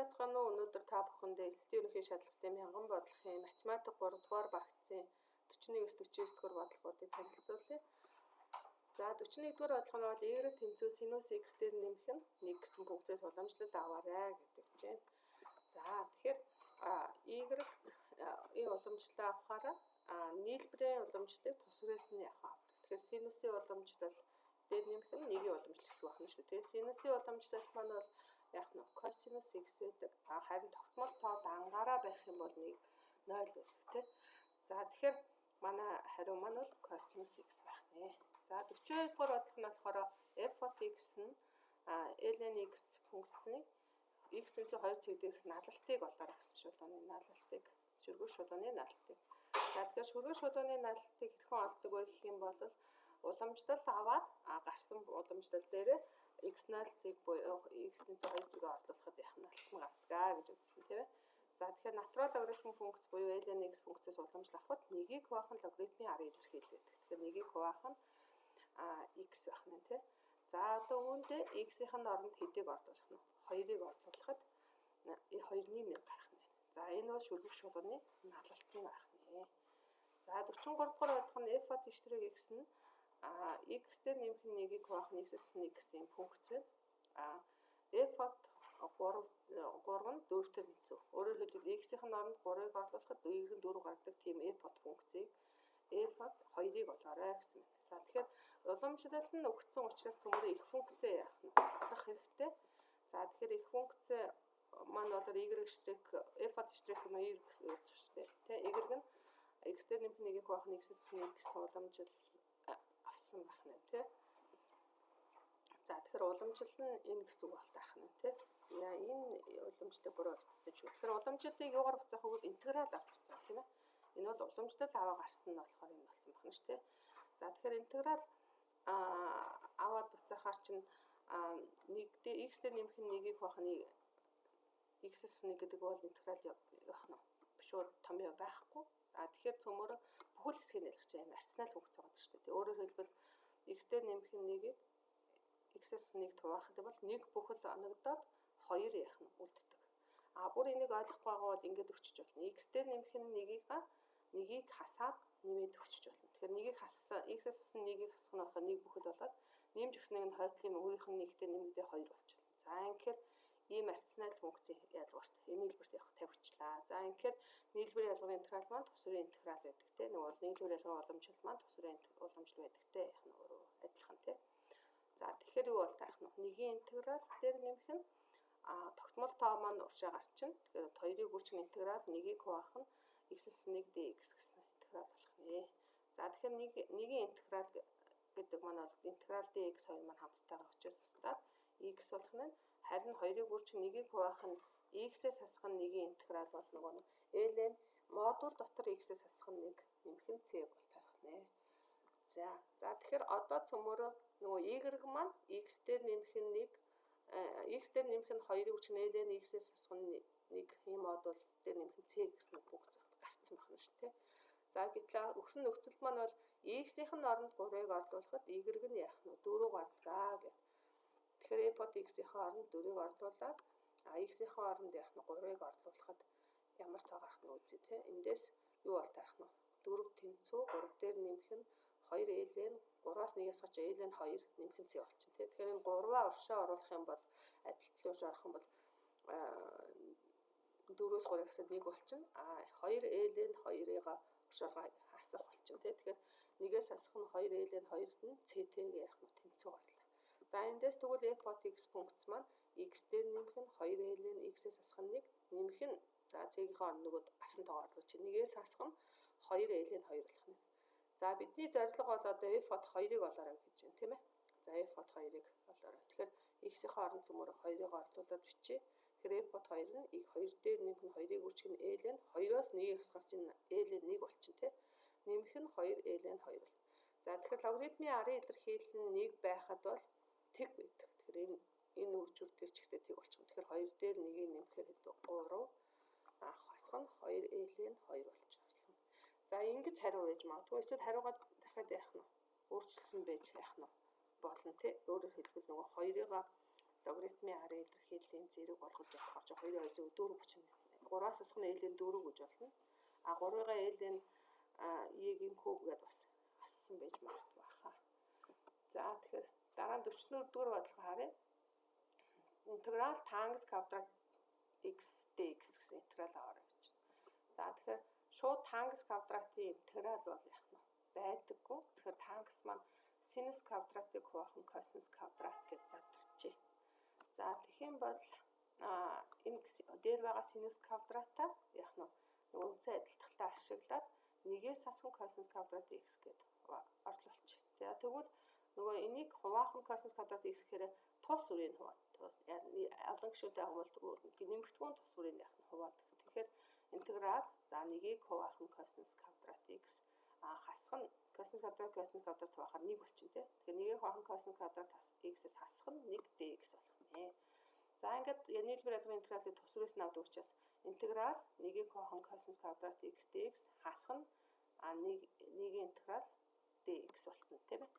байцгаана уу? Өнөөдөр та бүхэндээ эсэлтийн ерөнхий шалгалтын мянган бодлогын математик 3 дугаар багцын 41-с 49 дугаар бодлогуудыг танилцуулъя. За 41-р бодлого нь бол y тэнцүү синус x дээр нэмэх нь 1 гэсэн функцээс уламжлал аваарай гэдэг чинь. За тэгэхээр y-ийн уламжлал авахаараа нийлбэрийн уламжлалыг тус үрээс нь авах. Тэгэхээр синусийн уламжлал дээр нэмэх нь 1-ийн уламжлал гэсэн байна шүү дээ. Синусийн уламжлал маань бол яг нь косинус x байдаг. Харин тогтмол тоо дангаараа байх юм бол 0 байдаг тий. За тэгэхээр манай хариу маань бол косинус x байх нэ. За 42 дугаар бодлого нь болохоор f от x нь ln x функцны x тэнцүү 2 цэг дээрх налалтыг олоорой гэсэн шулууны налалтыг, шүргүү шулууны налалтыг. За тэгэхээр шүргүү шулууны налалтыг хэрхэн олдог вэ гэх юм бол уламжлал аваад гарсан уламжлал дээр x0 цэг буюу x тэнцүү 2 цэгээ орлуулахад яах нь алтан гардгаа гэж үзсэн тийм ээ. За тэгэхээр натурал логарифм функц буюу ln x функцээс уламжлал авахд нэгийг хуваах нь логарифмын арыг илэрхийлдэг. Тэгэхээр нэгийг хуваах нь x байх нь тийм. За одоо үүндээ x-ийн оронд хэдийг орлуулах нь 2-ыг орлуулахад 2-ны 1 гарах нь. За энэ бол шүргүү шулууны налалтын байх нэ. За 43 дугаар бодлого нь f от x нь x дээр нэмэх нь 1-ийг хуваах нь x-с 1 гэсэн функц байна. F от 3 нь 4-тэй тэнцүү. Өөрөөр хэлбэл x-ийн оронд 3-ыг орлуулахад 4 гардаг тийм f от функцийг f от 2-ыг олоорой гэсэн юм. За тэгэхээр уламжлал нь өгсөн учраас цөмөрөө их функцээ яах нь олох хэрэгтэй. За тэгэхээр их функцээ маань бол y штрих f от штрих нь y гэсэн үг шүү дээ. Тэ y нь x дээр нэмэх нь 1-ийг хуваах нь x-с 1 гэсэн уламжлал авсан байх нь тий. За тэгэхээр уламжлал нь энэ гэсэн үг болтойх нь тий. За энэ уламжлалыг бүрөө өгсөн шүү. Тэгэхээр уламжлалыг юугаар буцаах вэ? Интеграл авч буцаах тийм ээ. Энэ бол уламжлал аваа гарсан нь болохоор энэ болсон байна шүү тий. За тэгэхээр интеграл аваад буцаахаар чинь x дээр нэмэх нь 1-ийг хуваах нь x-с 1 гэдэг бол интеграл явах нь шууд том юм байхгүй. Тэгэхээр цөмөрө бүхэл хэсгийг нэлгэж байгаа арсенал функц байгаа шүү дээ. Өөрөөр хэлбэл x дээр нэмэх нь 1-ийг x-с 1 хуваахад бол 1 бүхэл оногдоод 2 яах нь үлддэг. Бүр энийг ойлгохгүй байгаа бол ингэж өчөж болно. x дээр нэмэх нь 1-ийг хасаад нэмээд өчөж болно. Тэгэхээр 1-ийг хассан x-с 1-ийг хасах нь болохоор 1 бүхэл болоод нэмж өгснэг нь хойдлын өөрийнх нь 1-тэй нэмэгдээ 2 болчихно. За ингээд ийм арсенал функцийн ялгарт энэ нийлбэрт явах тавьчлаа. За ингээд нийлбэр ялгарын интеграл маань тус үрийн интеграл байдаг те. Нөгөө нийлбэр ялгарын уламжлал маань тус үрийн уламжлал байдаг те. Яг нь өөрөө адилхан те. За тэгэхээр юу бол таах нь 1-ийн интеграл дээр нэмэх нь тогтмол тоо маань уршаа гарчин. Тэгэхээр 2-ыг үрчин интеграл 1-ийг хуваах нь x-с 1 dx гэсэн интеграл болох нэ. За тэгэхээр 1-ийн интеграл гэдэг маань бол интеграл dx 2 маань хамттайгаар очиж тусдаад x болох нь харин 2-ыг үрчин 1-ийг хуваах нь x-с хасах нь 1-ийн интеграл бол нөгөө ln модуль дотор x-с хасах нь 1 нэмэх нь c бол таах нэ. За тэгэхээр одоо цөмөрөө нөгөө y маань x дээр нэмэх нь 1 x дээр нэмэх нь 2-ыг үрчин ln x-с хасах нь 1 ийм модуль дээр нэмэх нь c гэсэн функц гарцсан байна шүү дээ. За гэтэл өгсөн нөхцөл маань бол x-ийн оронд 3-ыг орлуулахад y нь яах нь 4 гардгаа гэх. Тэгэхээр f от x-ийн оронд 4-ыг орлуулад x-ийн оронд яах нь 3-ыг орлуулахад ямар тоо гарах нь үзье те. Эндээс юу бол таах нь 4 тэнцүү 3 дээр нэмэх нь 2 ln 3-аас 1 ясгаж ln 2 нэмэх нь c болчихно те. Тэгэхээр энэ 3-аа уршаа оруулах юм бол адилтлын уршаа орох юм бол 4-өөс 3-ыг хасаад 1 болчихно. 2 ln 2-ыг уршаага хасах болчихно те. Тэгэхээр 1-ээс хасах нь 2 ln 2-д нь c-тэйг яах нь тэнцүү боллоо. За эндээс тэгвэл f от x функц маань x дээр нэмэх нь 2 ln x-с хасах нь 1 нэмэх нь за c-ийн орнд нөгөөд гарсан тоогоо орлуулж 1-ээс хасах нь 2 ln 2 болох нь. За бидний зорилго бол одоо f от 2-ыг олоорой гэж байна тийм ээ. За f от 2-ыг олоорой. Тэгэхээр x-ийн оронд цөмөрө 2-ыг орлуулад бичье. Тэгэхээр f от 2 нь 2 дээр нэмэх нь 2-ыг үржих нь ln 2-оос 1-ийг хасгаж ин ln 1 болчихно тийм. Нэмэх нь 2 ln 2 бол. За тэгэхээр логарифмын арын илэрхийлэл нь 1 байхад бол тэг байдаг. Тэгэхээр энэ үр дүр төр чигтээ тэг болчихно. Тэгэхээр 2 дээр 1-ийг нэмэхээр 3 хасах нь 2 ln 2 болчихно. За ингэж хариу байж магадгүй. Эсвэл хариугаа дахиад яах нь өөрчлөсөн байж яах нь болно тий. Өөрөөр хэлбэл нөгөө 2-ыг логарифмын арын илэрхийллийн зэрэг болгож болохоор 2-2-ийг 4 30. 3-аас асах нь l-ийн 4 гэж болно. 3-ыг l-ийн e-ийн куб гэдээ бас ассан байж магадгүй баха. За тэгэхээр дараа нь 44-р бодлого харъя. Интеграл тангас квадрат x dx гэсэн интеграл аваарай гэж. За тэгэхээр шууд тангас квадратын интеграл бол яах нь байдаггүй. Тэгэхээр тангас маань синус квадратыг хуваах нь косинус квадрат гэж задарчээ. За тэгэх юм бол энэ дээр байгаа синус квадратаа яах нь нөгөө үнцэн адилтгалтаа ашиглаад нэгээс хасах косинус квадрат x гэд орлуулчих. За тэгвэл нөгөө энийг хуваах нь косинус квадрат x гэхээр тус үрийг хуваад. Олон гишүүнтэй хамбал нэмэгдэхүүн тус үрийг яах нь хуваад. Тэгэхээр интеграл за нэгийг хуваах нь косинус квадрат x хасах нь косинус квадрат хуваахаар 1 болчихно тий. Тэгэхээр нэгийг хуваах нь косинус квадрат x-с хасах нь 1 dx болох нэ. За ингээд нийлбэр ядгын интегралыг тус үрээс нь авдаг учраас интеграл нэгийг хуваах нь косинус квадрат x dx хасах нь нэгийн интеграл dx болтно тийм ээ.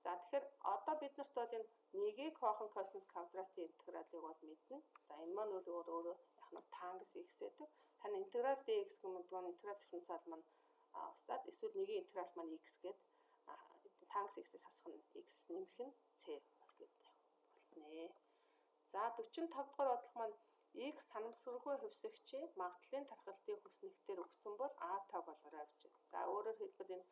За тэгэхээр одоо бид нарт бол энэ нэгийг хуваах нь косинус квадратын интегралыг бол мэднэ. За энэ маань өөрөө яг нь тангас x байдаг. Харин интеграл dx гэмээр интеграл дифференциал маань устдаад эсвэл нэгийн интеграл маань x гээд тангас x-с хасах нь x нэмэх нь c болтнэ. За 45 дугаар бодлого маань x санамсаргүй хувьсагчийн магадлалын тархалтын хүснэгтээр өгсөн бол a таг болоорой гэж. За өөрөөр хэлбэл энэ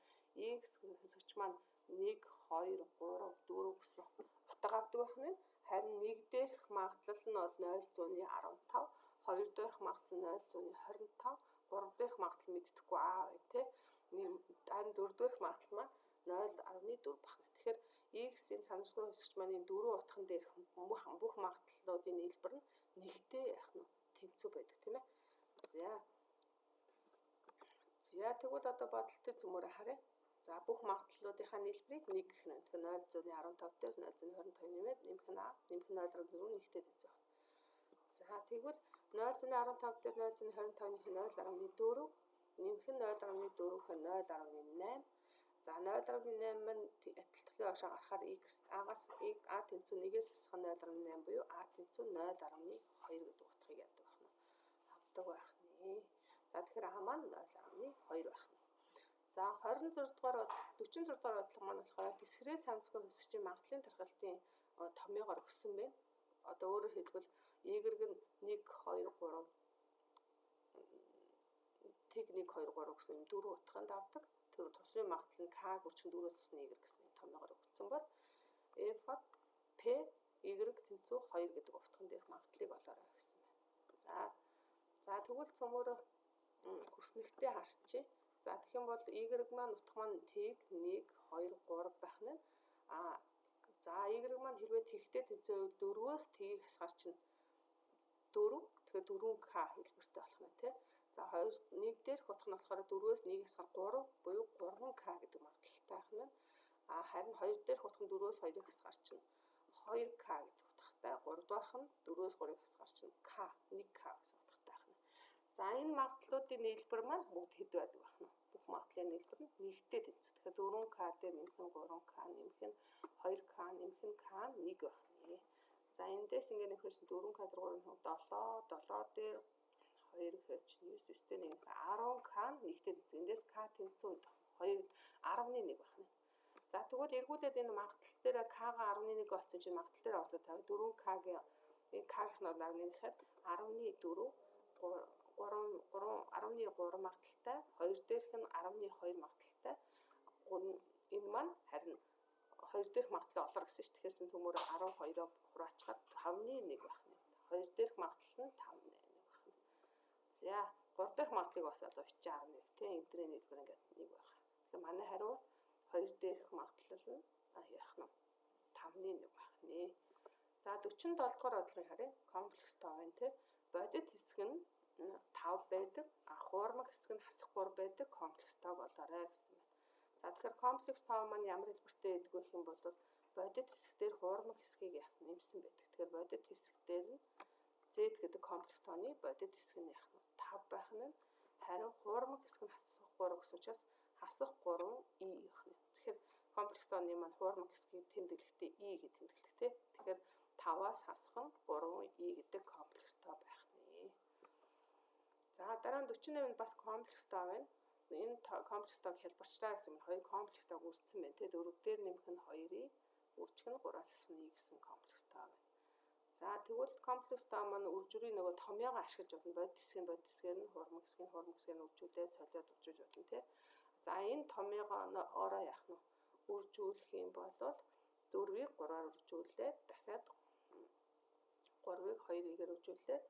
x хувьсагч маань 1 2 3 4 гэсэн утга авдаг байх нь. Харин 1 дээрх магадлал нь бол 0.15, 2 дээрх магадлал нь 0.25, 3 дээрх магадлал мэддэхгүй а байна тий. Харин 4 дээрх магадлал маань 0.4 байна. Тэгэхээр x энэ санамсаргүй хувьсагч маань энэ 4 утган дээрх бүх магадлалуудын нийлбэр нь нэгтэй яах нь тэнцүү байдаг тийм ээ. За тэгвэл одоо бодолтой зөмөрө харъя. За бүх магадлалуудынхаа нийлбэрийг 1 гэх нь. Тэгэхээр 0.15 дээр 0.25 нэмээд нэмэх нь 0.4 нэгтэй тэнцүү. За тэгвэл 0.15 дээр 0.25-ийн 0.4 нэмэх нь 0.4 гэхээр 0.8. За 0.8 маань адилтгалтын хашаа гарахаар x агаас a тэнцүү 1-ээс хасах 0.8 буюу a тэнцүү 0.2 гэдэг утгыг яддаг байна. Авдаг байх нэ. За тэгэхээр a маань 0.2 байх нь. За 46 дугаар 46 дугаар бодлого маань болохоор дисгрет санамсаргүй хувьсагчийн магадлалын тархалтын томьёогоор өгсөн байна. Одоо өөрөөр хэлбэл y нь 1 2 3 тэг 1 2 3 гэсэн юм 4 утганд авдаг. Тэр тусрын магадлал нь k гүрчэн 4-өөс y гэсэн томьёогоор өгсөн бол f p y тэнцүү 2 гэдэг утган дээрх магадлалыг олоорой гэсэн байна. За тэгвэл цөмөөрөө хүснэгтээ харчээ. За тэгэх юм бол y маань утга маань тэг 1 2 3 байх нь. За y маань хэрвээ тэгтэй тэнцүү 4-өөс t-ийг хасгаар чинь 4. Тэгэхээр 4k хэлбэртэй болох нь тий. За 1 дээрх утга нь болохоор 4-өөс 1-ийг хасгаар 3 буюу 3k гэдэг магадлалтай байх нь. Харин 2 дээрх утга нь 4-өөс 2-ыг хасгаар чинь 2k гэдэг утгатай. 3 дугаарх нь 4-өөс 3-ыг хасгаар чинь k 1k гэсэн утгатай байх нь. За энэ магадлалуудын нийлбэр маань бүгд хэд байдаг байх нь. Бүх магадлалын нийлбэр нь нэгтэй тэнцүү. Тэгэхээр 4k дээр нэмэх нь 3k нэмэх нь 2k нэмэх нь k 1 байх нь. За эндээс ингээд нэмэх чинь 4k дээр 3 7 7 дээр 2 гэхээр чинь 9 9-тэй 1 10k нэгтэй тэнцүү. Эндээс k тэнцүү 2 10-1 байх нь. За тэгвэл эргүүлээд энэ магадлал дээр k-га 11 болсон чинь магадлал дээр орлоо тавь 4k-гийн энэ k-гийнх нь 11 гэхэд 14 3 магадлалтай 2 дээрх нь 12 магадлалтай энэ маань харин 2 дээрх магадлал олор гэсэн чинь тэгэхээр чинь цөмөөрөө 12-оо хураачгаад 5-1 байх нь. 2 дээрх магадлал нь 5-1 байх нь. За 3 дээрх магадлалыг бас очиж 11 тийм эдгээр нийлбэр ингээд 1 байх. Тэгэхээр манай хариу 2 дээрх магадлал нь яах нь 5-1 байх нэ. За 47 дугаар бодлогыг харъя. Комплекс 5 байна тийм. Бодит хэсэг нь 5 байдаг. Хуурмаг хэсэг нь хасах 3 байдаг. Комплекс 5 болоорой гэсэн байна. За тэгэхээр комплекс 5 маань ямар хэлбэртэй байдаг вэ гэх юм бол бодит хэсгээр хуурмаг хэсгийг яасан нэмсэн байдаг. Тэгэхээр бодит хэсгээр нь z гэдэг комплекс 5-ны бодит хэсэг нь яах нь 5 байх нь. Харин хуурмаг хэсэг нь хасах 3 гэсэн учраас хасах 3 e байх нь. Тэгэхээр комплекс 5-ны маань хуурмаг хэсгийг тэмдэглэхдээ e гэж тэмдэглэдэг тийм. Тэгэхээр 5 5-аас хасах нь 3i гэдэг комплекстой байх нэ. За дараа нь 48-нд бас комплекстой байна. Энэ комплекстойг хэлбэрчлээ гэсэн юм. Хоёр комплекстойг үүсгэсэн байна. Тэгээд дөрөв дээр нэмэх нь 2i, үржих нь 3-аас асна i гэсэн комплекстой байна. За тэгвэл комплекстой маань үржүүрийн нөгөө томьёогоо ашиглаж болно. Бодит хэсгээр нь хурмаг хэсгээр нь үржүүлээд солиод үржиж болно тий. За энэ томьёогоороо яах нь үржүүлэх юм бол 4-ийг 3-аар үржүүлээд дахиад 3-ыг 2-ээр үржүүлээд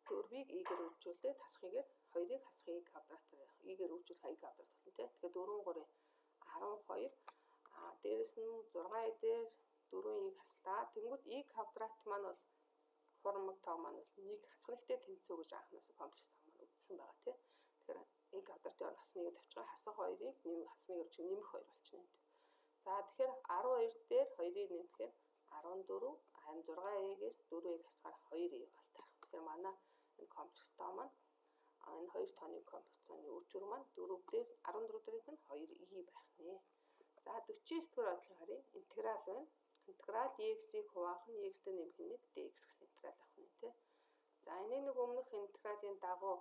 4-ийг i-гээр үржүүлээд хасахыгээр 2-ыг хасах i квадрат i-гээр үржүүлэх i квадрат болно тий. Тэгэхээр 4 3 12 дээрэс нь 6i дээр 4-ийг хаслаа. Тэнгүүд i квадрат маань бол хурмаг тоо маань бол 1 хасах нэгтэй тэнцүү гэж анханаас комплекс тоо маань үзсэн байгаа тий. Тэгэхээр i квадратын орд хасныг тавьчихсан хасах 2-ыг хасныг үржих нэмэх 2 болчихно. За тэгэхээр 12 дээр 2-ыг нэмэхээр 14 харин 6-ээс 4-ийг хасгаар 2i болтой. Тэгэхээр манай энэ комплекс тоо маань энэ хоёр тооны комплекцны үржүүр маань 4 дээр 14 дээрийнх нь 2i байх нэ. За 49 дугаар бодлого харъя. Интеграл байна. Интеграл x-ийг хуваах нь x-тэй нэмэх нь dx гэсэн интеграл авах нь тий. За энийг нэг өмнөх интегралийн дагуу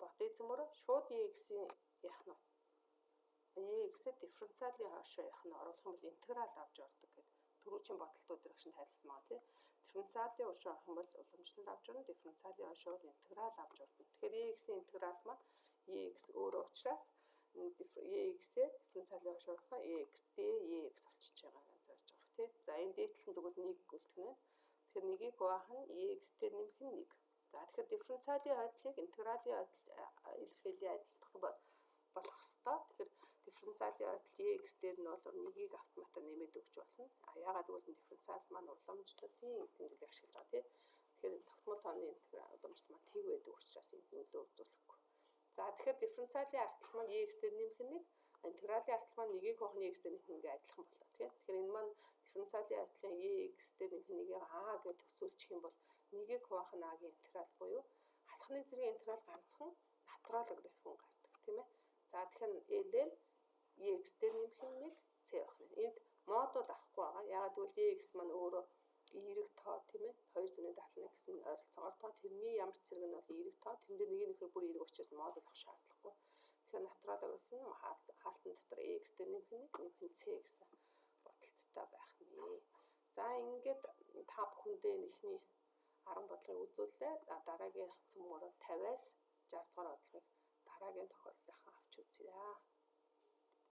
бодъё зэмөр шууд x-ийн яах нь x-ийг дифференциалын хаашаа яах нь оруулах юм бол интеграл авч ордог гэдэг. Түрүүчийн бодолтууд дээр агшин тайлсан байгаа тий. Дифференциалын хаашаа авах юм бол уламжлал авч орно, дифференциалын хаашаа бол интеграл авч орно. Тэгэхээр x-ийн интеграл маань x өөрөө учраас x-ээр дифференциалын хаашаа авахаа x dx болчихж байгаа гэж зарж байгаа тий. За энэ дээдлэн тэгвэл 1 гүйлтгэнэ. Тэгэхээр 1-ийг хуваах нь x дээр нэмэх нь 1. За тэгэхээр дифференциалын ойдлыг интегралийн ойдол илэрхийлээ адилтгах болох ёстой. Тэгэхээр дифференциалын ойдол x дээр нь бол 1-ийг автоматар нэмээд өгч болно. Яагаад гэвэл дифференциал маань уламжлалын тэмдэглэлийг ашиглаж байгаа тий. Тэгэхээр тогтмол тооны интеграл уламжлалт маань тэг байдаг учраас энэ нөлөө үзүүлэхгүй. За тэгэхээр дифференциалын ардтал маань x дээр нэмэх нь 1, интегралийн ардтал маань 1-ийг хуваах нь x дээр нэмэх нь адилхан болоо тий. Тэгэхээр энэ маань дифференциалын ардлын x дээр нэмэх нь a гэж төсөөлчих юм бол 1-ийг хуваах нь a-гийн интеграл буюу хасхны зэргийн интеграл ганцхан натурал графикын гардаг тийм ээ. За тэгэхээр ln x дээр нэмэх нь 1 c байх нь. Энд модуль авахгүй байгаа. Яагаад гэвэл x маань өөрөө эерэг тоо тийм ээ 2.71 гэсэн ойролцоогоор тоо тэрний ямар ч зэрэг нь бол эерэг тоо тэндээ нэг нэхэр бүр эерэг учраас модуль авах шаардлагагүй. Тэгэхээр натурал графикын хаалтан дотор x дээр нэмэх нь c гэсэн бодолттой байх нэ. За ингээд та бүхэндээ эхний 10 бодлогыг үзүүллээ. Дараагийн цөмөөр 50-аас 60 дугаар бодлогыг дараагийн тохиолдлынхаа авч үзье.